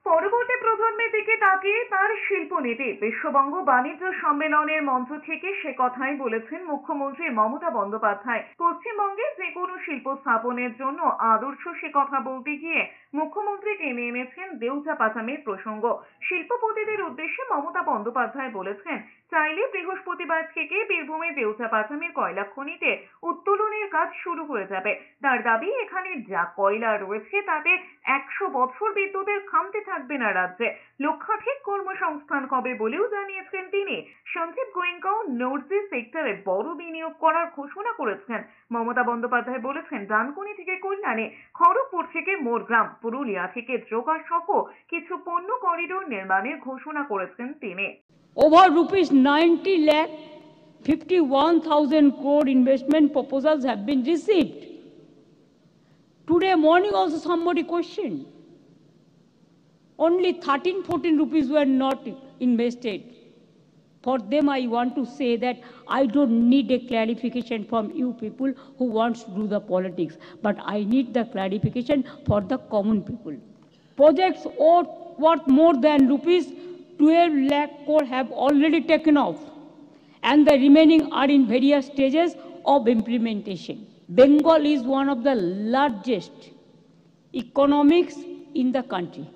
পরবর্তী প্রজন্মের দিকে তাকিয়ে তার শিল্পনীতি বিশ্ববঙ্গ বাণিজ্য সম্মেলনের মঞ্চ থেকে সে কথাই বলেছেন মুখ্যমন্ত্রী মমতা বন্দ্যোপাধ্যায়। পশ্চিমবঙ্গে যে কোনো শিল্প স্থাপনের জন্য আদর্শ সে কথা বলতে গিয়ে মুখ্যমন্ত্রী টেনে এনেছেন দেউচা পাচামির প্রসঙ্গ। শিল্পপতিদের উদ্দেশ্যে মমতা বন্দ্যোপাধ্যায় বলেছেন, চাইলে বৃহস্পতিবার থেকে বীরভূমে দেউচা পাচামির কয়লা খনিতে উত্তোলনের কাজ শুরু হয়ে যাবে। তার দাবি, এখানে যা কয়লা রয়েছে তাতে 100 বছর বিদ্যুতের খামতি থাকবে না রাজ্যে। লক্ষাধিক কর্মসংস্থান হবে বলেও জানিয়েছেন তিনি। সঞ্জীব গোয়েঙ্কাও নর্জি সেক্টরে বড় বিনিয়োগ করার ঘোষণা করেছেন। মমতা বন্দ্যোপাধ্যায় বলেছেন, ডানকুনি থেকে কল্যাণে, খড়গপুর থেকে মোরগ্রাম, পুরুলিয়া থেকে জোকা সহ কিছু পণ্য করিডোর নির্মাণের ঘোষণা করেছেন তিনি। Over rupees 90 lakh 51,000 crore investment proposals have been received. Today morning also somebody questioned. Only 13-14 rupees were not invested. For them I want to say that I don't need a clarification from you people who wants to do the politics, but I need the clarification for the common people. Projects worth more than rupees 12 lakh crore have already taken off, and the remaining are in various stages of implementation. Bengal is one of the largest economies in the country.